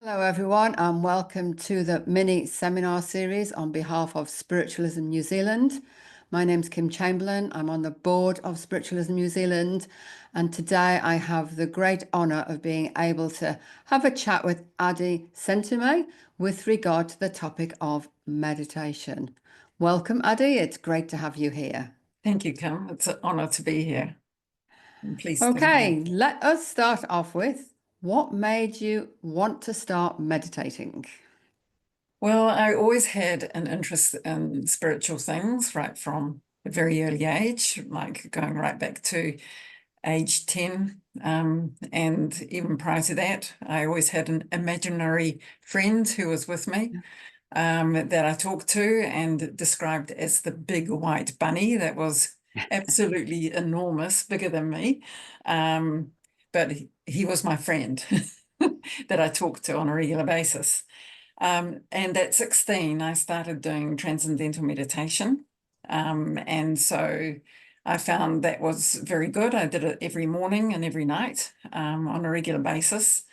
Hello, everyone, and welcome to the mini seminar series on behalf of Spiritualism New Zealand. My name's Kim Chamberlain. I'm on the board of Spiritualism New Zealand, and today I have the great honour of being able to have a chat with Adi Sentime with regard to the topic of meditation. Welcome, Adi. It's great to have you here. Thank you, Kim. It's an honour to be here. I'm pleased to be Okay, here. let us start off with what made you want to start meditating? Well, I always had an interest in spiritual things right from a very early age, like going right back to age 10. And even prior to that, I always had an imaginary friend who was with me that I talked to and described as the big white bunny that was absolutely enormous, bigger than me. But he was my friend that I talked to on a regular basis. And at 16, I started doing transcendental meditation. And so I found that was very good. I did it every morning and every night on a regular basis.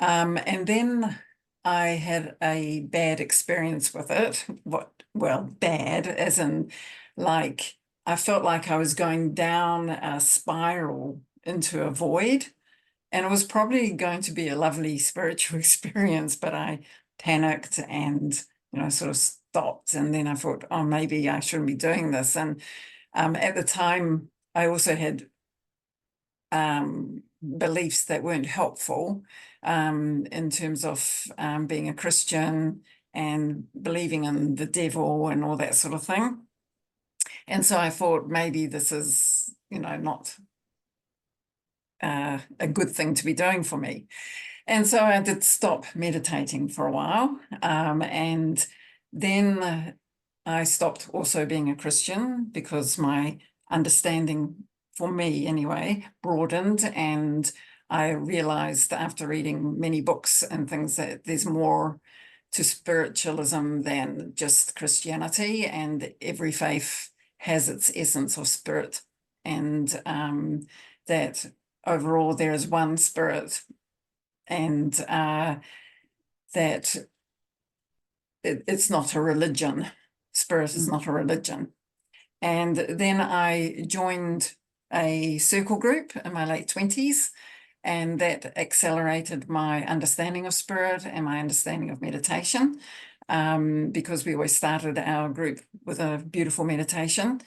And then I had a bad experience with it. Well, bad, as in, like, I felt like I was going down a spiral into a void. And it was probably going to be a lovely spiritual experience, but I panicked and, sort of stopped. And then I thought, oh, maybe I shouldn't be doing this. And at the time, I also had beliefs that weren't helpful in terms of being a Christian and believing in the devil and all that sort of thing. And so I thought maybe this is, not a good thing to be doing for me. And so I did stop meditating for a while. And then I stopped also being a Christian because my understanding, for me anyway, broadened. And I realized after reading many books and things that there's more to spiritualism than just Christianity, and every faith has its essence of spirit. And that overall there is one spirit, and that it's not a religion. Spirit is not a religion. And then I joined a circle group in my late 20s, and that accelerated my understanding of spirit and my understanding of meditation, because we always started our group with a beautiful meditation,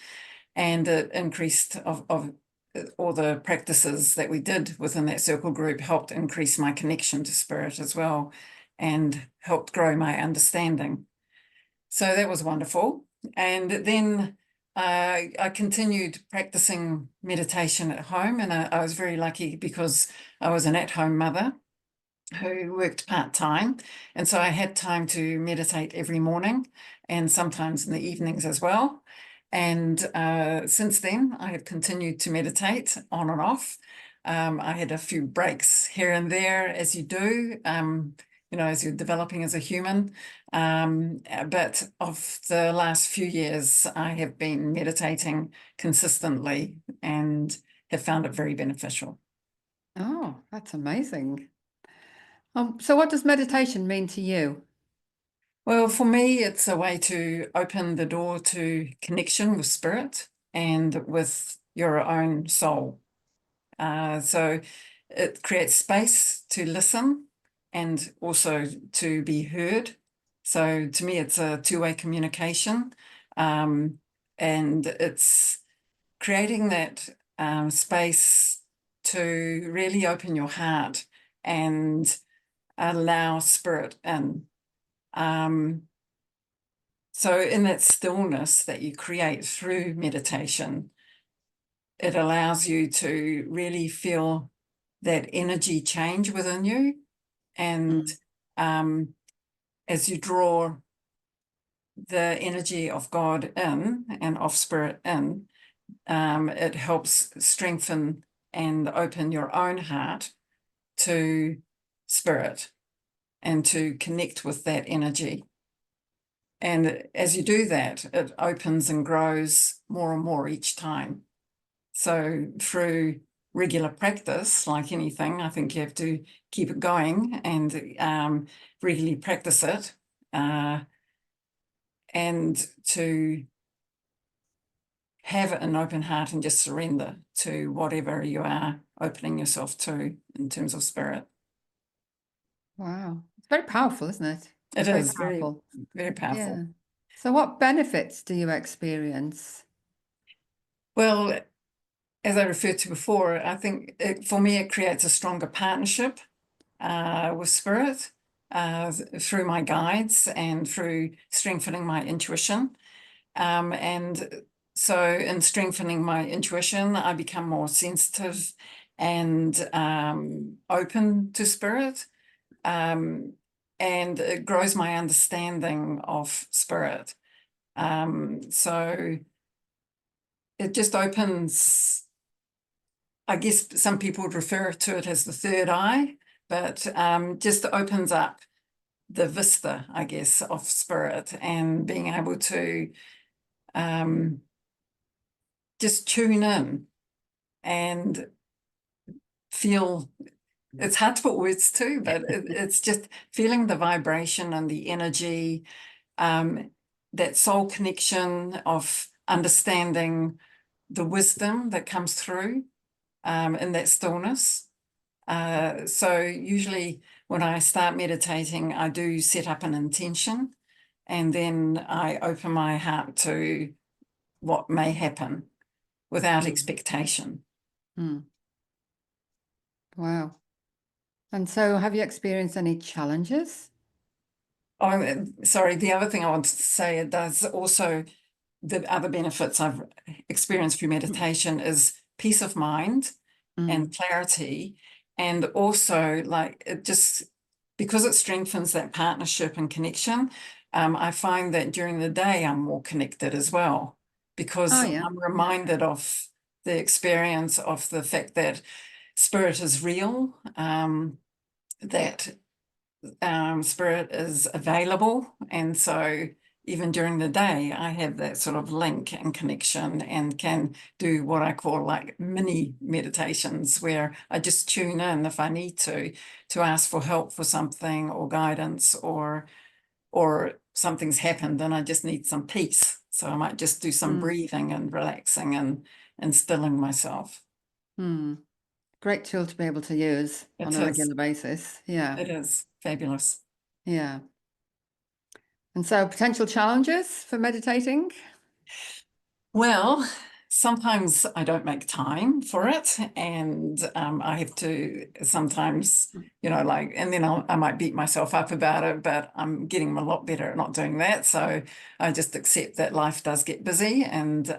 and it increased of all the practices that we did within that circle group helped increase my connection to spirit as well and helped grow my understanding. So that was wonderful. And then I continued practicing meditation at home, and I was very lucky because I was an at-home mother who worked part-time, and so I had time to meditate every morning and sometimes in the evenings as well. And since then, I have continued to meditate on and off. I had a few breaks here and there, as you do, as you're developing as a human. But of the last few years, I have been meditating consistently and have found it very beneficial. Oh, that's amazing. So what does meditation mean to you? Well, for me, it's a way to open the door to connection with spirit and with your own soul. So it creates space to listen and also to be heard. So to me, it's a two-way communication, and it's creating that space to really open your heart and allow spirit in. So in that stillness that you create through meditation, it allows you to really feel that energy change within you. And as you draw the energy of God in and of spirit in, it helps strengthen and open your own heart to spirit and to connect with that energy. And as you do that, it opens and grows more and more each time. So through regular practice, like anything. I think you have to keep it going and regularly practice it, and to have an open heart and just surrender to whatever you are opening yourself to in terms of spirit. Wow. It's very powerful, isn't it? It Very is very, powerful. very powerful. Yeah. So what benefits do you experience? Well, as I referred to before, I think for me, it creates a stronger partnership with spirit through my guides and through strengthening my intuition. And so in strengthening my intuition, I become more sensitive and open to spirit. And it grows my understanding of spirit. So it just opens, I guess some people would refer to it as the third eye, but just opens up the vista, I guess, of spirit, and being able to just tune in and feel. It's hard to put words to, but it's just feeling the vibration and the energy, that soul connection of understanding the wisdom that comes through in that stillness. So usually when I start meditating, I do set up an intention, and then I open my heart to what may happen without expectation. Mm. Wow. And so have you experienced any challenges? Oh, sorry, the other thing I wanted to say, it does also, the other benefits I've experienced through meditation is peace of mind and clarity. And also, like, it just, because it strengthens that partnership and connection, I find that during the day I'm more connected as well, because Oh, yeah. I'm reminded of the experience of the fact that spirit is real, that spirit is available. And so even during the day, I have that sort of link and connection, and can do what I call like mini meditations, where I just tune in if I need to ask for help for something or guidance, or something's happened and I just need some peace. So I might just do some breathing and relaxing and stilling myself. Great tool to be able to use on It a is. regular basis. Yeah. It is fabulous. Yeah. And so potential challenges for meditating? Well, sometimes I don't make time for it, and I have to sometimes, like, and then I might beat myself up about it, but I'm getting a lot better at not doing that. So I just accept that life does get busy, and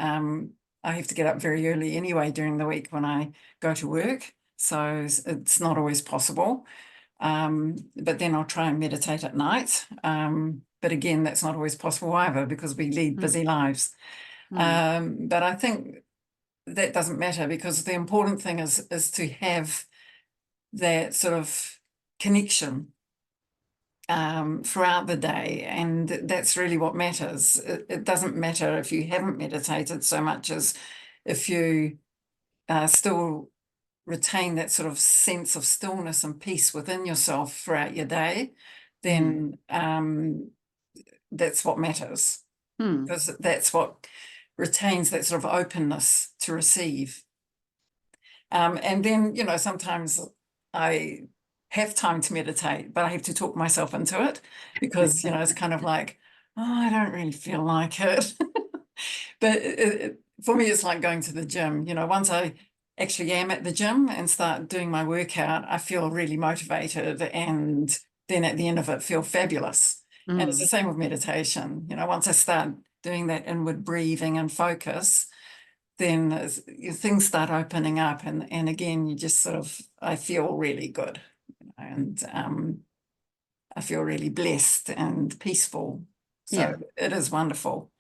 I have to get up very early anyway during the week when I go to work. So it's not always possible. But then I'll try and meditate at night. But again, that's not always possible either, because we lead busy lives. But I think that doesn't matter, because the important thing is to have that sort of connection throughout the day, and that's really what matters. It doesn't matter if you haven't meditated so much as if you still retain that sort of sense of stillness and peace within yourself throughout your day, then that's what matters, because that's what retains that sort of openness to receive. And then, sometimes I have time to meditate, but I have to talk myself into it, because, it's kind of like, oh, I don't really feel like it. But for me, it's like going to the gym. Once I actually am at the gym and start doing my workout, I feel really motivated, and then at the end of it, feel fabulous. And it's the same with meditation. Once I start doing that inward breathing and focus, then things start opening up, and again, you just sort of, I feel really good, and I feel really blessed and peaceful. So Yeah. it is wonderful.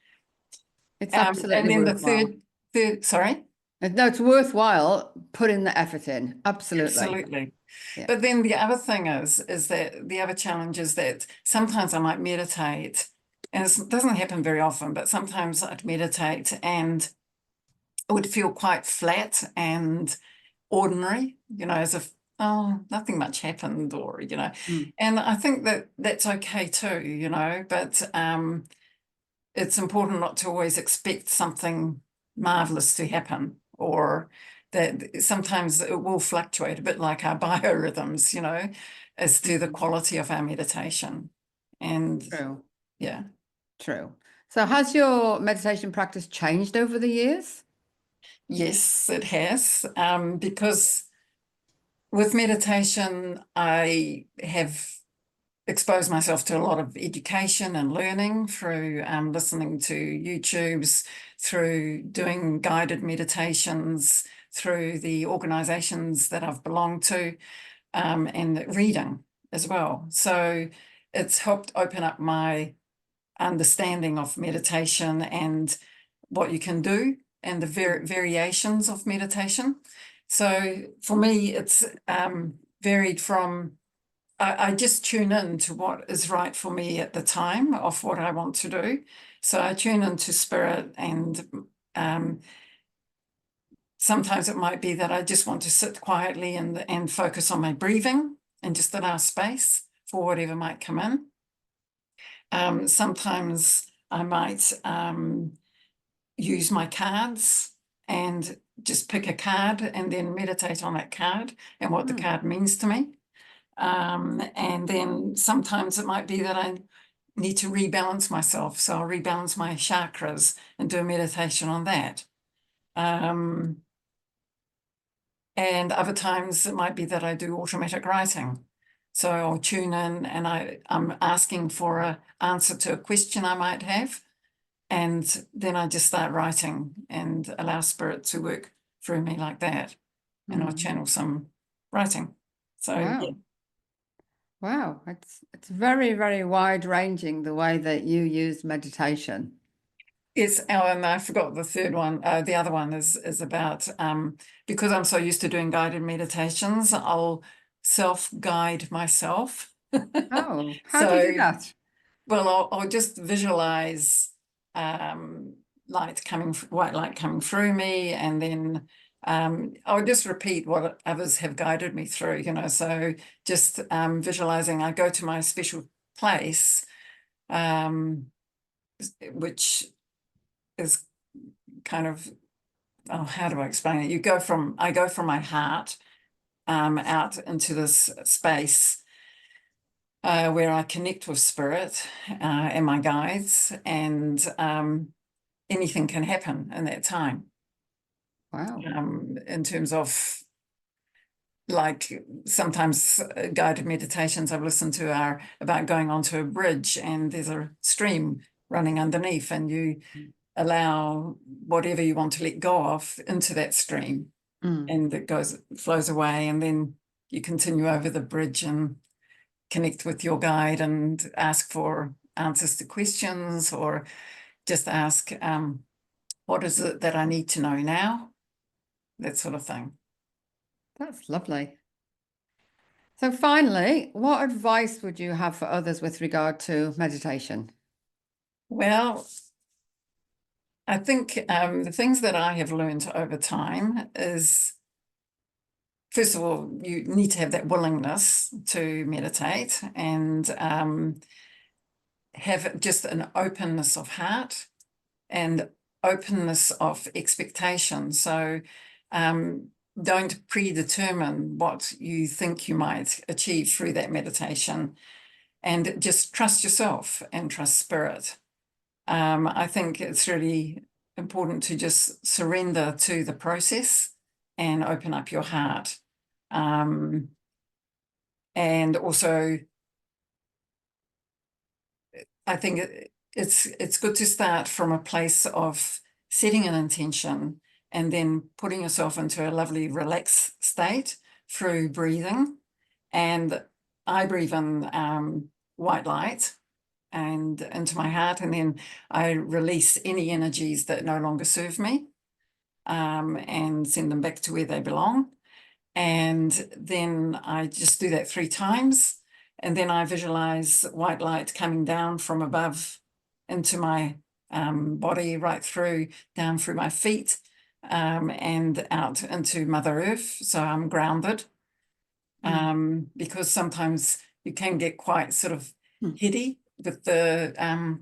It's And absolutely then the worthwhile. sorry? No, it's worthwhile putting the effort in. Absolutely. Absolutely. Yeah. But then the other thing is that the other challenge is that sometimes I might meditate, and it doesn't happen very often, but sometimes I'd meditate and it would feel quite flat and ordinary, as if, oh, nothing much happened, or, Mm. and I think that that's okay too, but it's important not to always expect something marvelous to happen, or that sometimes it will fluctuate a bit like our biorhythms, as to the quality of our meditation. And True, yeah, true. So has your meditation practice changed over the years? yes, it has, because with meditation, I have exposed myself to a lot of education and learning through listening to YouTubes, through doing guided meditations, through the organizations that I've belonged to, and reading as well. So it's helped open up my understanding of meditation and what you can do and the variations of meditation. So for me, it's varied from I just tune in to what is right for me at the time of what I want to do. So I tune into spirit, and sometimes it might be that I just want to sit quietly and focus on my breathing and just allow space for whatever might come in. Sometimes I might use my cards and just pick a card and then meditate on that card and what the card means to me. And then sometimes it might be that I need to rebalance myself. So I'll rebalance my chakras and do a meditation on that. And other times it might be that I do automatic writing. So I'll tune in and I'm asking for an answer to a question I might have. And then I just start writing and allow spirit to work through me like that. And I'll channel some writing. So yeah. Wow. Wow. It's very, very wide ranging the way that you use meditation. Yes, and I forgot the third one. The other one is about because I'm so used to doing guided meditations, I'll self-guide myself. Oh, how do you do So, that? well, I'll just visualize white light coming through me, and then I'll just repeat what others have guided me through. So just visualizing. I go to my special place, which is kind of, oh, how do I explain it? I go from my heart out into this space where I connect with spirit and my guides, and anything can happen in that time. Wow. In terms of, like, sometimes guided meditations I've listened to are about going onto a bridge and there's a stream running underneath, and you allow whatever you want to let go of into that stream, Mm. and it flows away, and then you continue over the bridge and connect with your guide and ask for answers to questions, or just ask, what is it that I need to know now? That sort of thing. That's lovely. So finally, what advice would you have for others with regard to meditation? Well, I think the things that I have learned over time is, first of all, you need to have that willingness to meditate, and have just an openness of heart and openness of expectation. So don't predetermine what you think you might achieve through that meditation, and just trust yourself and trust spirit. I think it's really important to just surrender to the process and open up your heart. And also, I think it's good to start from a place of setting an intention and then putting yourself into a lovely relaxed state through breathing. And I breathe in white light and into my heart, and then I release any energies that no longer serve me, and send them back to where they belong. And then I just do that 3 times. And then I visualize white light coming down from above into my body, right through, down through my feet, and out into Mother Earth. So I'm grounded, because sometimes you can get quite sort of heady with the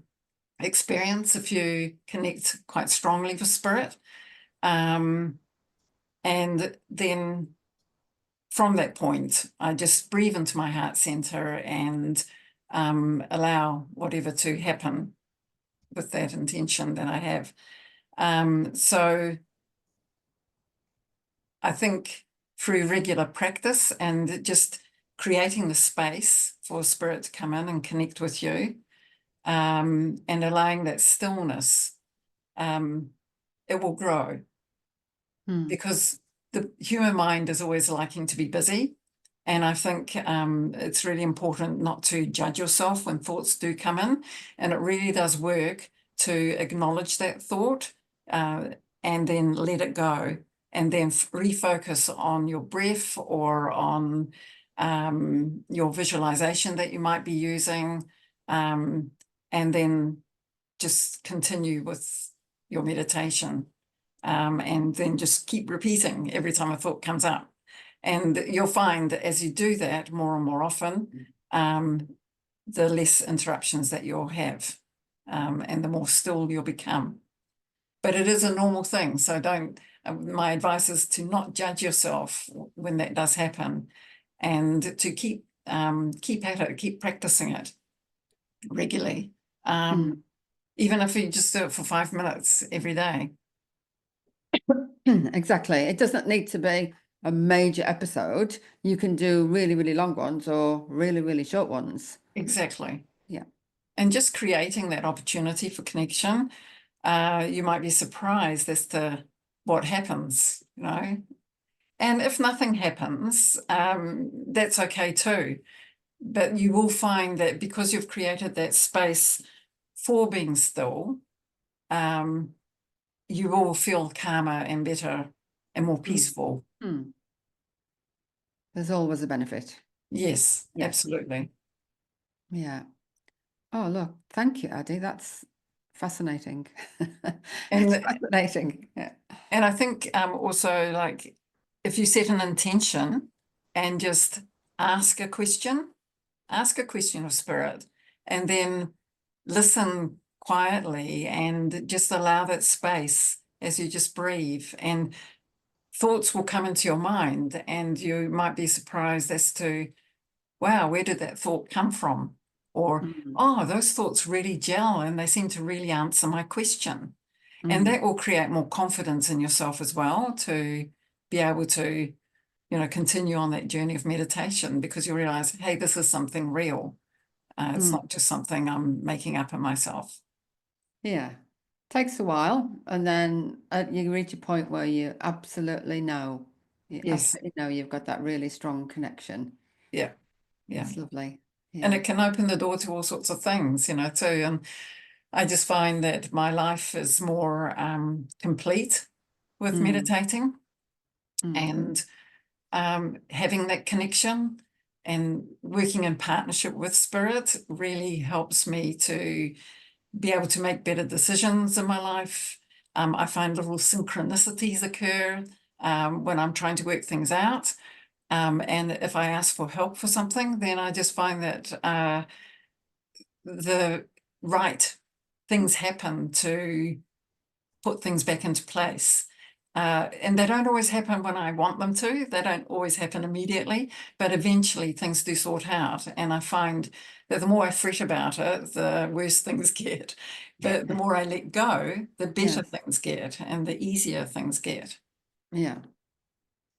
experience if you connect quite strongly with spirit. And then from that point, I just breathe into my heart center and allow whatever to happen with that intention that I have. So I think through regular practice and just creating the space for spirit to come in and connect with you, and allowing that stillness, it will grow. Because the human mind is always liking to be busy. And I think it's really important not to judge yourself when thoughts do come in. And it really does work to acknowledge that thought, and then let it go, and then refocus on your breath or on your visualization that you might be using, and then just continue with your meditation. And then just keep repeating every time a thought comes up. And you'll find that as you do that more and more often, the less interruptions that you'll have, and the more still you'll become. But it is a normal thing. So don't, my advice is to not judge yourself when that does happen, and to keep at it, keep practicing it regularly. Even if you just do it for 5 minutes every day. Exactly. It doesn't need to be a major episode. You can do really, really long ones or really, really short ones. Exactly. Yeah. And just creating that opportunity for connection, you might be surprised as to what happens, you know. And if nothing happens, that's okay too. But you will find that because you've created that space for being still, you will feel calmer and better and more peaceful. There's always a benefit. Yes, Yeah. absolutely. Yeah. Oh, look, thank you, Addie. That's fascinating. And It's fascinating. Yeah. And I think also, like, if you set an intention and just ask a question of spirit, and then listen quietly and just allow that space as you just breathe, and thoughts will come into your mind, and you might be surprised as to, wow, where did that thought come from? Or, oh, those thoughts really gel and they seem to really answer my question. And that will create more confidence in yourself as well, to be able to, continue on that journey of meditation, because you realize, hey, this is something real. It's not just something I'm making up in myself. Yeah. Takes a while, and then you reach a point where you absolutely know. You Yes. absolutely know you've got that really strong connection. Yeah. Yeah. It's lovely. And Yeah. it can open the door to all sorts of things, too. And I just find that my life is more complete with meditating, and having that connection and working in partnership with spirit really helps me to be able to make better decisions in my life. I find little synchronicities occur when I'm trying to work things out. And if I ask for help for something, then I just find that the right things happen to put things back into place. And they don't always happen when I want them to. They don't always happen immediately, but eventually things do sort out. And I find that the more I fret about it, the worse things get. But the more I let go, the better Yes. things get and the easier things get. Yeah.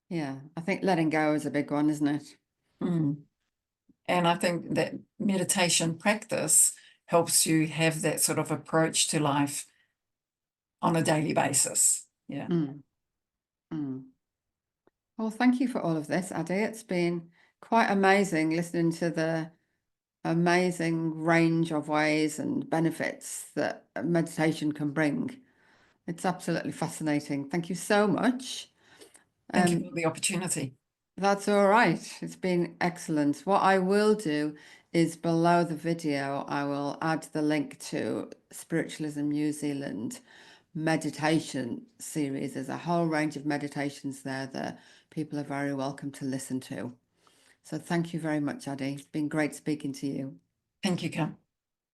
Yeah. I think letting go is a big one, isn't it? And I think that meditation practice helps you have that sort of approach to life on a daily basis. Yeah. Well, thank you for all of this, Addie. It's been quite amazing listening to the amazing range of ways and benefits that meditation can bring. It's absolutely fascinating. Thank you so much. Thank you for the opportunity. That's all right. It's been excellent. What I will do is below the video, I will add the link to Spiritualism New Zealand meditation series. There's a whole range of meditations there that people are very welcome to listen to. So thank you very much, Addie. It's been great speaking to you. Thank you, Kim.